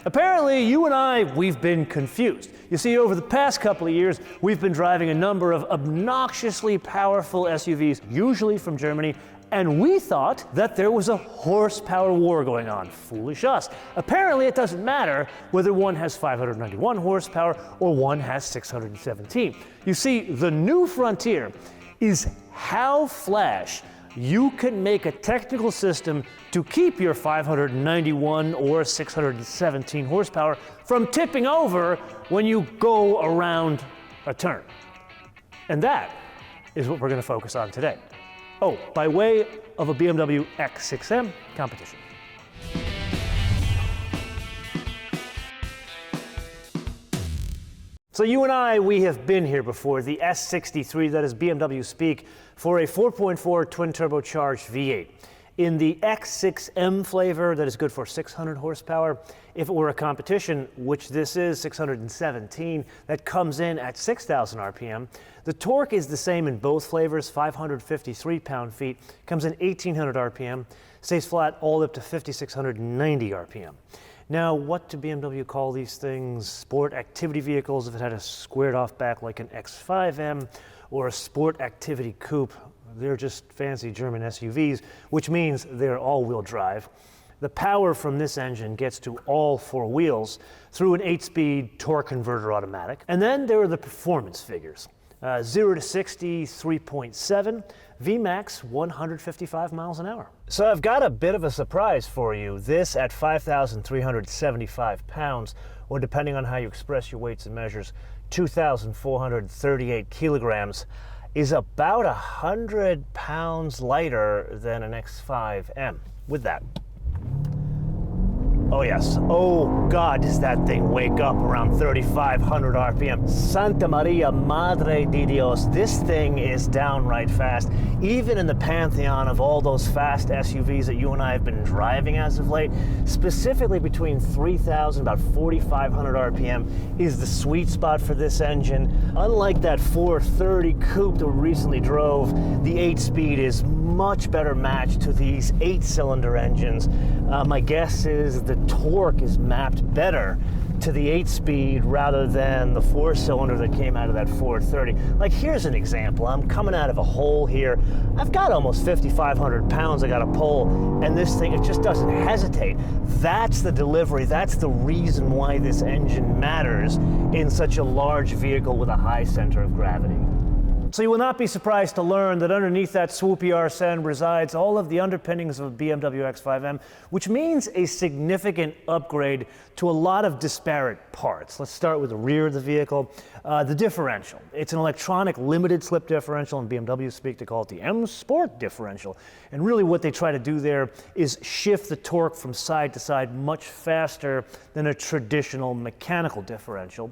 Apparently, you and I, we've been confused. You see, over the past couple of years, we've been driving a number of obnoxiously powerful SUVs, usually from Germany, and we thought that there was a horsepower war going on. Foolish us. Apparently, it doesn't matter whether one has 591 horsepower or one has 617. You see, the new frontier is how flash you can make a technical system to keep your 591 or 617 horsepower from tipping over when you go around a turn. And that is what we're going to focus on today. Oh, by way of a BMW X6M competition. So you and I, we have been here before, the S63, that is BMW speak, for a 4.4 twin-turbocharged V8. In the X6M flavor, that is good for 600 horsepower. If it were a competition, which this is, 617, that comes in at 6,000 RPM. The torque is the same in both flavors, 553 pound-feet, comes in 1,800 RPM, stays flat all the way up to 5,690 RPM. Now, what do BMW call these things? Sport activity vehicles, if it had a squared off back like an X5M, or a sport activity coupe. They're just fancy German SUVs, which means they're all-wheel drive. The power from this engine gets to all four wheels through an 8-speed torque converter automatic. And then there are the performance figures. 0 to 60, 3.7, VMAX 155 miles an hour. So I've got a bit of a surprise for you. This at 5,375 pounds, or depending on how you express your weights and measures, 2,438 kilograms, is about 100 pounds lighter than an X5M. With that. Oh yes, oh God, does that thing wake up around 3,500 RPM. Santa Maria Madre de Dios, this thing is downright fast. Even in the pantheon of all those fast SUVs that you and I have been driving as of late, specifically between 3,000, about 4,500 RPM is the sweet spot for this engine. Unlike that 430 coupe that we recently drove, the 8-speed is much better matched to these 8-cylinder engines. My guess is the torque is mapped better to the 8-speed rather than the 4-cylinder that came out of that 430. Like, here's an example. I'm coming out of a hole here. I've got almost 5,500 pounds I got to pull, and this thing, it just doesn't hesitate. That's the delivery. That's the reason why this engine matters in such a large vehicle with a high center of gravity. So you will not be surprised to learn that underneath that swoopy Arsene resides all of the underpinnings of a BMW X5M, which means a significant upgrade to a lot of disparate parts. Let's start with the rear of the vehicle. The differential. It's an electronic limited slip differential, and BMW speak to call it the M Sport differential. And really what they try to do there is shift the torque from side to side much faster than a traditional mechanical differential.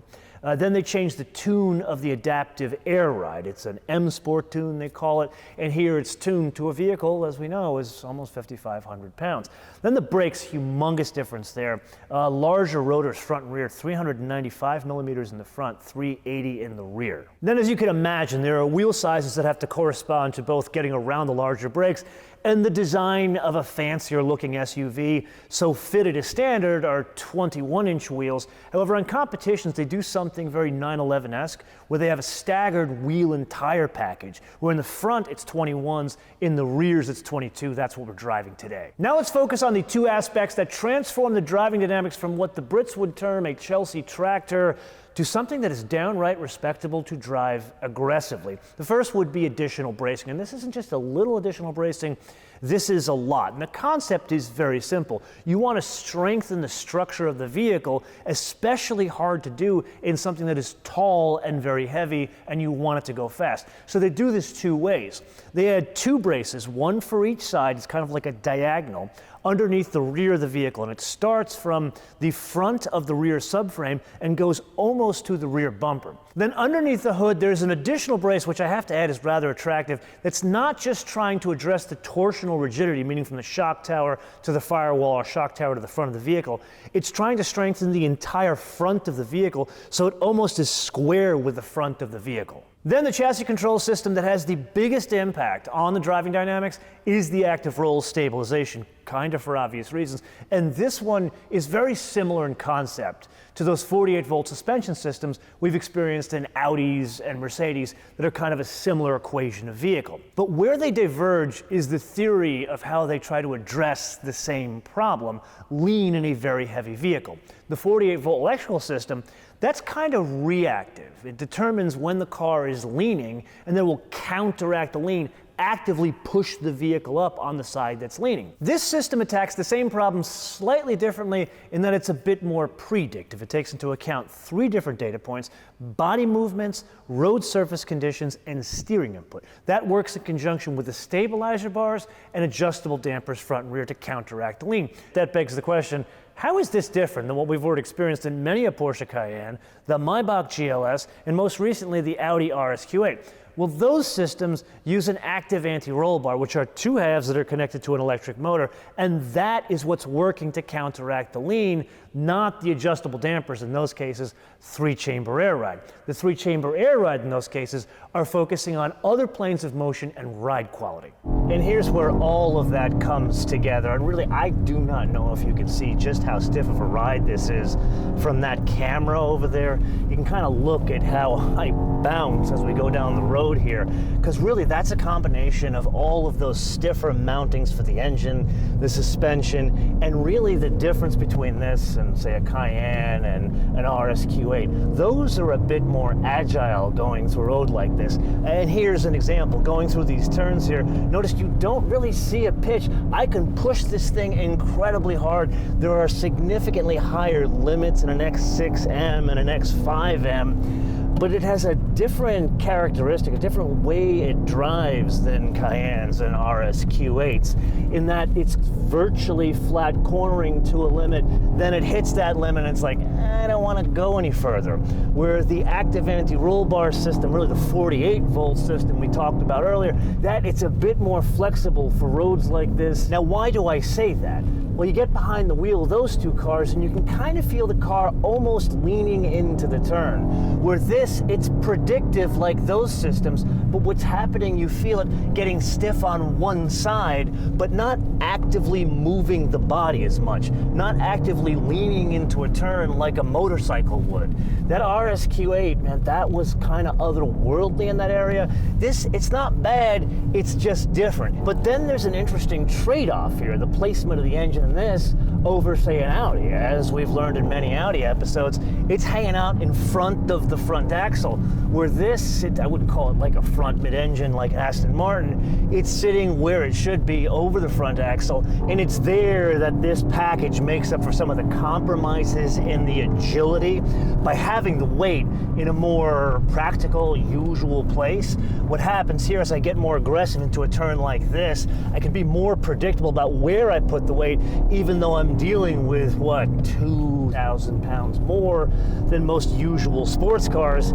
Then they changed the tune of the adaptive air ride. It's an M Sport tune, they call it, and here it's tuned to a vehicle, as we know, is almost 5,500 pounds. Then the brakes, humongous difference there. Larger rotors, front and rear, 395 millimeters in the front, 380 in the rear. Then, as you can imagine, there are wheel sizes that have to correspond to both getting around the larger brakes and the design of a fancier looking SUV. So fitted as standard are 21-inch wheels. However, on competitions, they do something very 911-esque, where they have a staggered wheel and tire package, where in the front it's 21s, in the rears it's 22. That's what we're driving today. Now let's focus on the two aspects that transform the driving dynamics from what the Brits would term a Chelsea tractor to something that is downright respectable to drive aggressively. The first would be additional bracing, and this isn't just a little additional bracing, this is a lot. And the concept is very simple. You want to strengthen the structure of the vehicle, especially hard to do in something that is tall and very heavy, and you want it to go fast. So they do this two ways. They add two braces, one for each side, it's kind of like a diagonal, underneath the rear of the vehicle, and it starts from the front of the rear subframe and goes almost to the rear bumper. Then underneath the hood, there's an additional brace, which I have to add is rather attractive. It's not just trying to address the torsional rigidity, meaning from the shock tower to the firewall or shock tower to the front of the vehicle. It's trying to strengthen the entire front of the vehicle so it almost is square with the front of the vehicle. Then the chassis control system that has the biggest impact on the driving dynamics is the active roll stabilization kind of for obvious reasons. And this one is very similar in concept to those 48-volt suspension systems we've experienced in Audis and Mercedes that are kind of a similar equation of vehicle. But where they diverge is the theory of how they try to address the same problem, lean in a very heavy vehicle. The 48-volt electrical system, that's kind of reactive. It determines when the car is leaning and then will counteract the lean, actively push the vehicle up on the side that's leaning. This system attacks the same problem slightly differently in that it's a bit more predictive. It takes into account 3 different data points: body movements, road surface conditions, and steering input. That works in conjunction with the stabilizer bars and adjustable dampers front and rear to counteract the lean. That begs the question, how is this different than what we've already experienced in many a Porsche Cayenne, the Maybach GLS, and most recently the Audi RSQ8? Well, those systems use an active anti-roll bar, which are 2 halves that are connected to an electric motor, and that is what's working to counteract the lean, not the adjustable dampers in those cases, 3-chamber air ride. The 3-chamber air ride in those cases are focusing on other planes of motion and ride quality. And here's where all of that comes together, and really I do not know if you can see just how stiff of a ride this is from that camera over there. You can kind of look at how I bounce as we go down the road here, because really that's a combination of all of those stiffer mountings for the engine, the suspension, and really the difference between this and say a Cayenne and an RSQ8. Those are a bit more agile going through a road like this. And here's an example, going through these turns here, notice you don't really see a pitch. I can push this thing incredibly hard. There are significantly higher limits in an X6M and an X5M, but it has a different characteristic, a different way it drives than Cayennes and RSQ8s, in that it's virtually flat cornering to a limit, then it hits that limit and it's like, I don't want to go any further. Where the active anti-roll bar system, really the 48-volt system we talked about earlier, that it's a bit more flexible for roads like this. Now, why do I say that? Well, you get behind the wheel of those 2 cars and you can kind of feel the car almost leaning into the turn. Where this, it's predictive like those systems, but what's happening, you feel it getting stiff on one side, but not actively moving the body as much, not actively leaning into a turn like a motorcycle would. That RSQ8, man, that was kind of otherworldly in that area. This, it's not bad, it's just different. But then there's an interesting trade-off here, the placement of the engine in this over, say, an Audi. As we've learned in many Audi episodes, it's hanging out in front of the front axle, where this, I wouldn't call it like a front mid-engine like Aston Martin. It's sitting where it should be, over the front axle, and it's there that this package makes up for some of the compromises in the agility by having the weight in a more practical, usual place. What happens here is I get more aggressive into a turn like this, I can be more predictable about where I put the weight, even though I'm dealing with, what, 2,000 pounds more than most usual sports cars,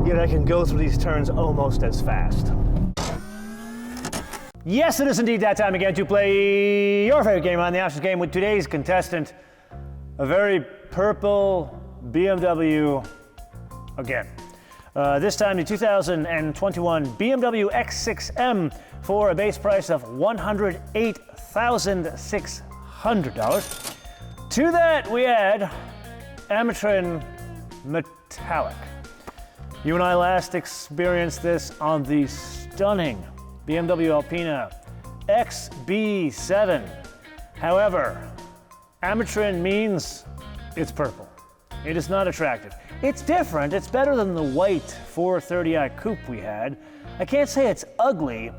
yet I can go through these turns almost as fast. Yes, it is indeed that time again to play your favorite game on the Options Game with today's contestant, a very purple BMW again. This time the 2021 BMW X6M for a base price of $108,600. To that we add Amatrin Metallic. You and I last experienced this on the stunning BMW Alpina XB7. However, Amatrin means it's purple. It is not attractive. It's different. It's better than the white 430i coupe we had. I can't say it's ugly,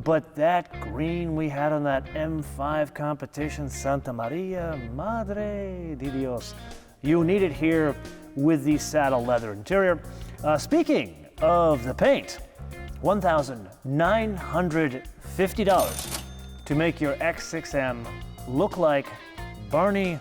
but that green we had on that M5 competition, Santa Maria Madre de Dios, you need it here with the saddle leather interior. Speaking of the paint, $1,950 to make your X6M look like Barney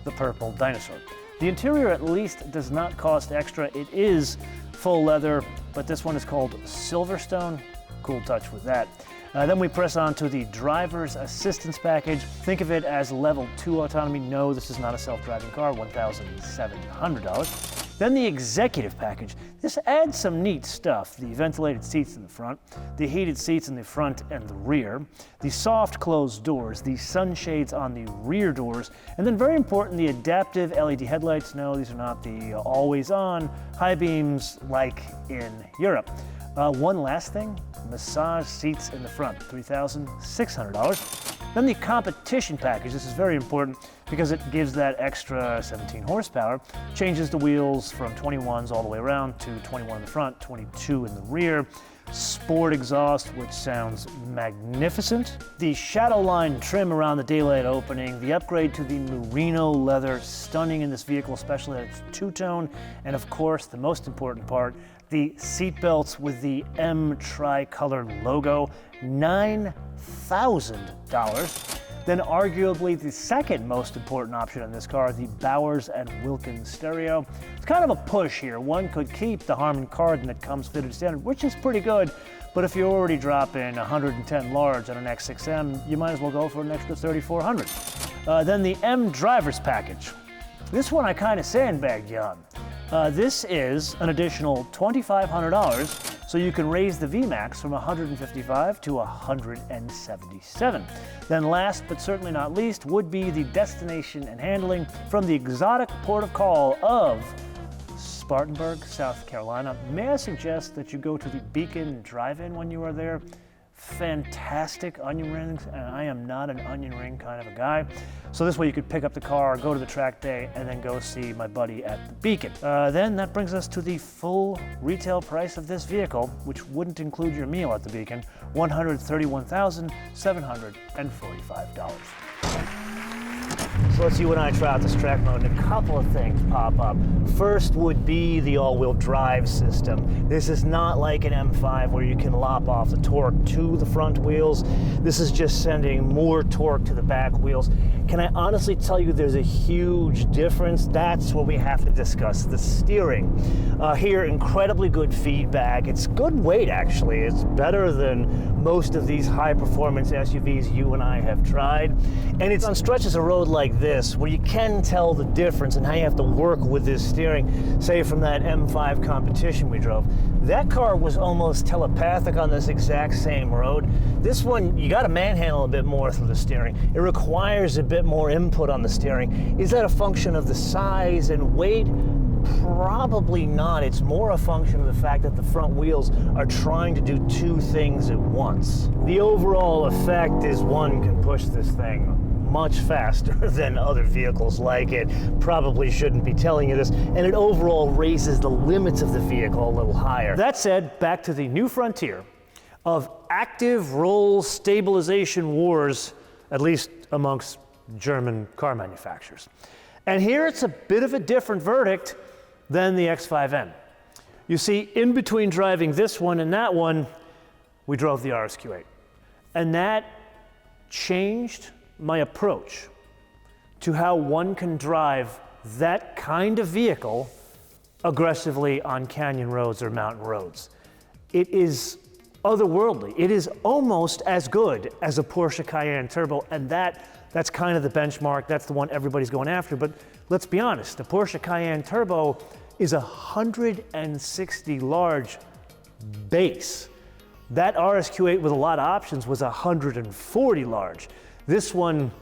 the Purple Dinosaur. The interior at least does not cost extra. It is full leather, but this one is called Silverstone. Cool touch with that. Then we press on to the driver's assistance package. Think of it as level 2 autonomy. No, this is not a self-driving car, $1,700. Then the executive package. This adds some neat stuff. The ventilated seats in the front, the heated seats in the front and the rear, the soft closed doors, the sunshades on the rear doors, and then very important, the adaptive LED headlights. No, these are not the always on high beams like in Europe. One last thing, massage seats in the front, $3,600. Then the competition package. This is very important because it gives that extra 17 horsepower, changes the wheels from 21s all the way around to 21 in the front, 22 in the rear. Sport exhaust, which sounds magnificent. The shadow line trim around the daylight opening, the upgrade to the merino leather, stunning in this vehicle, especially that it's two-tone, and of course, the most important part, the seat belts with the M tri-colored logo, $9,000. Then arguably the second most important option in this car, the Bowers and Wilkins stereo. It's kind of a push here. One could keep the Harman Kardon that comes fitted standard, which is pretty good, but if you're already dropping 110 large on an X6M, you might as well go for an extra 3,400. Then the M driver's package. This one I kind of sandbagged you on. This is an additional $2,500, so you can raise the VMAX from 155 to 177. Then last but certainly not least would be the destination and handling from the exotic port of call of Spartanburg, South Carolina. May I suggest that you go to the Beacon Drive-In when you are there? Fantastic onion rings, and I am not an onion ring kind of a guy. So this way you could pick up the car, go to the track day, and then go see my buddy at the Beacon. Then that brings us to the full retail price of this vehicle, which wouldn't include your meal at the Beacon, $131,745. So let's you and I try out this track mode, and a couple of things pop up. First would be the all-wheel drive system. This is not like an M5 where you can lop off the torque to the front wheels. This is just sending more torque to the back wheels. Can I honestly tell you there's a huge difference? That's what we have to discuss, the steering. Here, incredibly good feedback. It's good weight, actually. It's better than most of these high-performance SUVs you and I have tried. And it's on stretches of road like this, where you can tell the difference in how you have to work with this steering, say from that M5 Competition we drove. That car was almost telepathic on this exact same road. This one, you got to manhandle a bit more through the steering. It requires a bit more input on the steering. Is that a function of the size and weight? Probably not. It's more a function of the fact that the front wheels are trying to do two things at once. The overall effect is one can push this thing much faster than other vehicles like it. Probably shouldn't be telling you this, and it overall raises the limits of the vehicle a little higher. That said, back to the new frontier of active roll stabilization wars, at least amongst German car manufacturers. And here it's a bit of a different verdict than the X5M. You see, in between driving this one and that one, we drove the RSQ8. And that changed my approach to how one can drive that kind of vehicle aggressively on canyon roads or mountain roads. It is otherworldly. It is almost as good as a Porsche Cayenne Turbo, and that's kind of the benchmark. That's the one everybody's going after. But let's be honest, the Porsche Cayenne Turbo is 160 large base. That RSQ8 with a lot of options was 140 large. This one,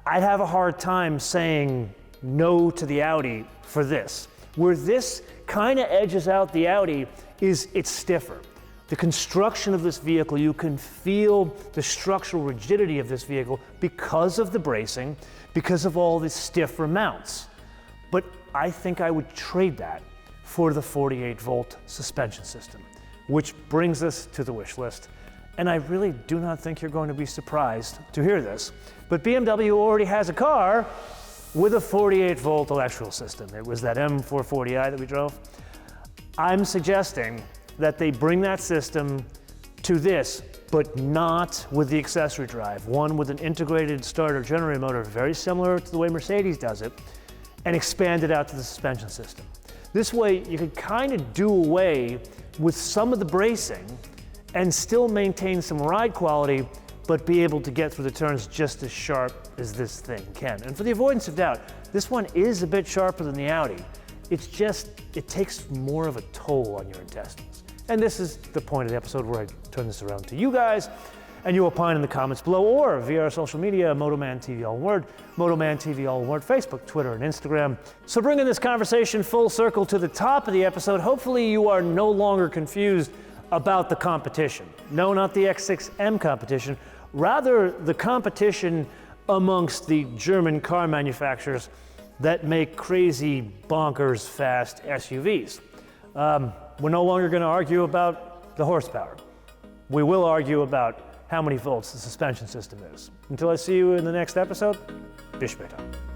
I'd have a hard time saying no to the Audi for this. Where this kind of edges out the Audi is it's stiffer. The construction of this vehicle, you can feel the structural rigidity of this vehicle because of the bracing, because of all the stiffer mounts. But I think I would trade that for the 48-volt suspension system, which brings us to the wish list. And I really do not think you're going to be surprised to hear this, but BMW already has a car with a 48-volt electrical system. It was that M440i that we drove. I'm suggesting that they bring that system to this, but not with the accessory drive. One with an integrated starter generator motor, very similar to the way Mercedes does it, and expand it out to the suspension system. This way, you could kind of do away with some of the bracing and still maintain some ride quality, but be able to get through the turns just as sharp as this thing can. And for the avoidance of doubt, this one is a bit sharper than the Audi. it takes more of a toll on your intestines. And this is the point of the episode where I turn this around to you guys, and you opine in the comments below or via our social media, MotoManTV all one word, MotoManTV all one word, Facebook, Twitter, and Instagram. So bringing this conversation full circle to the top of the episode, hopefully you are no longer confused about the competition. No, not the X6M competition, rather the competition amongst the German car manufacturers that make crazy, bonkers, fast SUVs. We're no longer going to argue about the horsepower. We will argue about how many volts the suspension system is. Until I see you in the next episode, bis später.